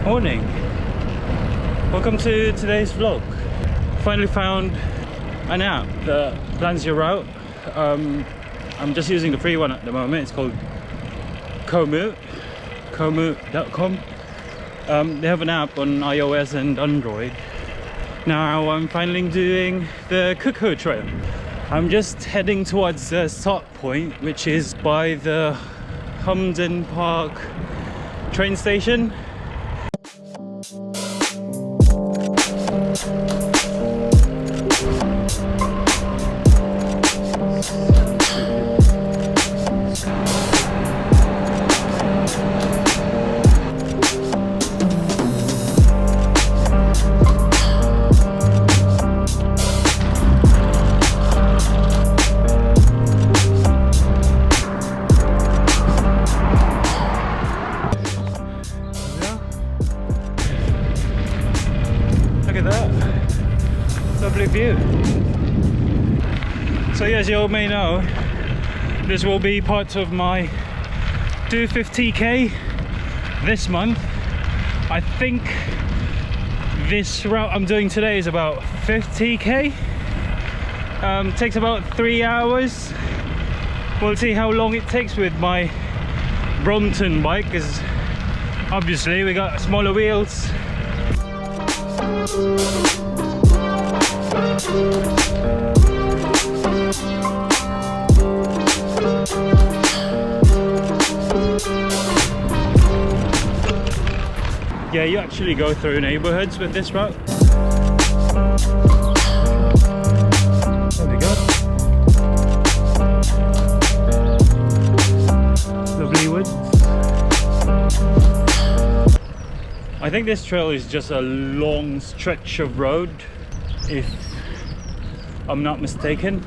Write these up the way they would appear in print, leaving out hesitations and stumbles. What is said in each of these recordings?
Morning. Welcome to today's vlog. Finally found an app that plans your route. I'm just using the free one at the moment. It's called Komoot.com. They have an app on iOS and Android. Now I'm finally doing the Cuckoo Trail. I'm just heading towards the start point, which is by the Hamden Park train station. Lovely view. So yeah, as you all may know, this will be part of my 250k this month. I think this route I'm doing today is about 50k. Takes about 3 hours. We'll see how long it takes with my Brompton bike, because obviously we got smaller wheels. Yeah, you actually go through neighborhoods with this route. There we go. Lovely woods. I think this trail is just a long stretch of road, if I'm not mistaken.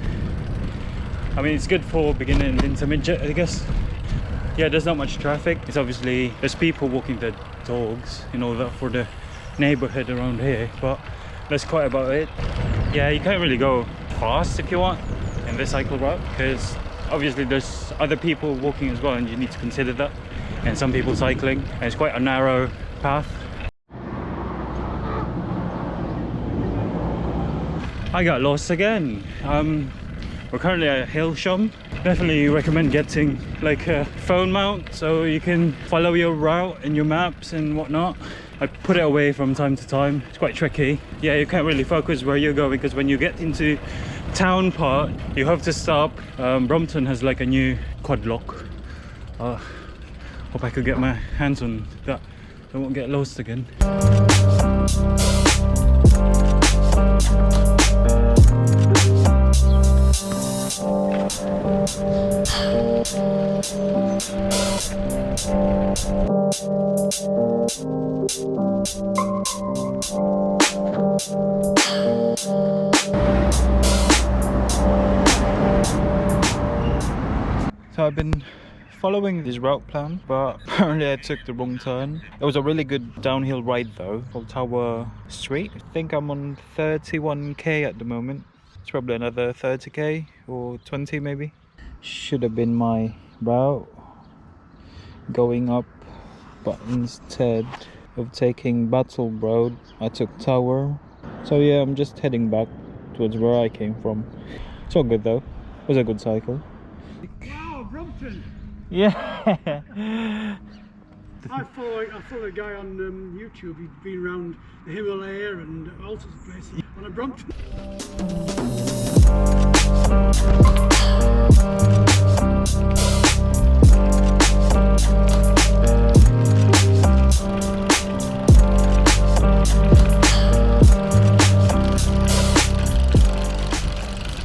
I mean, it's good for beginner and intermediate, I guess. Yeah, there's not much traffic. It's obviously, there's people walking their dogs, you know, that for the neighborhood around here, but that's quite about it. Yeah, you can't really go fast if you want in this cycle route, because obviously there's other people walking as well, and you need to consider that, and some people cycling, and it's quite a narrow path. I got lost again. We're currently at Hailsham. Definitely recommend getting like a phone mount so you can follow your route and your maps and whatnot. I put it away from time to time. It's quite tricky. Yeah, you can't really focus where you're going, because when you get into town part, you have to stop. Brompton has like a new quadlock. Hope I could get my hands on that. I won't get lost again. So I've been following this route plan, but apparently I took the wrong turn. It was a really good downhill ride though, called Tower Street. I think I'm on 31k at the moment. It's probably another 30k or 20 maybe. Should have been my route going up, but instead of taking Battle Road, I took Tower. So yeah, I'm just heading back towards where I came from. It's all good though. It was a good cycle. Wow, Brompton! Yeah. I follow a guy on YouTube. He's been around the Himalaya and all sorts of places on a Brompton.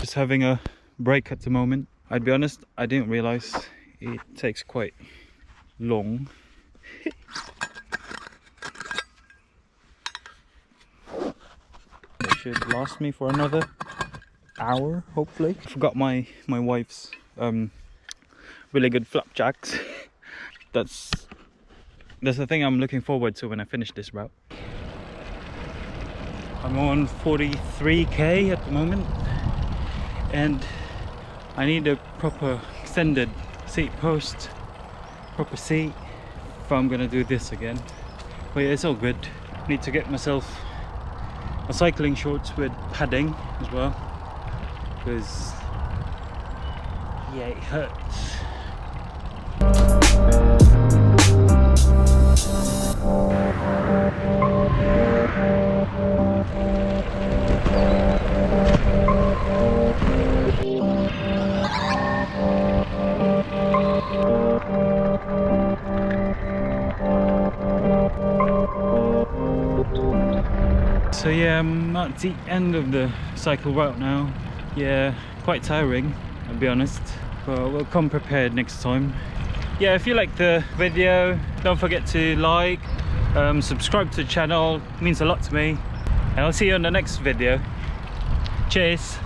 Just having a break at the moment. I'd be honest, I didn't realize it takes quite long. It should last me for another hour, hopefully. I forgot my wife's really good flapjacks. That's the thing I'm looking forward to when I finish this route. I'm on 43k at the moment, and I need a proper extended seat post, proper seat, if I'm gonna do this again. But yeah, it's all good. Need to get myself a cycling shorts with padding as well, because yeah, it hurts. So yeah, I'm at the end of the cycle route now. Yeah, quite tiring, I'll be honest, but we'll come prepared next time. Yeah, if you like the video, don't forget to like, subscribe to the channel, it means a lot to me, and I'll see you on the next video. Cheers.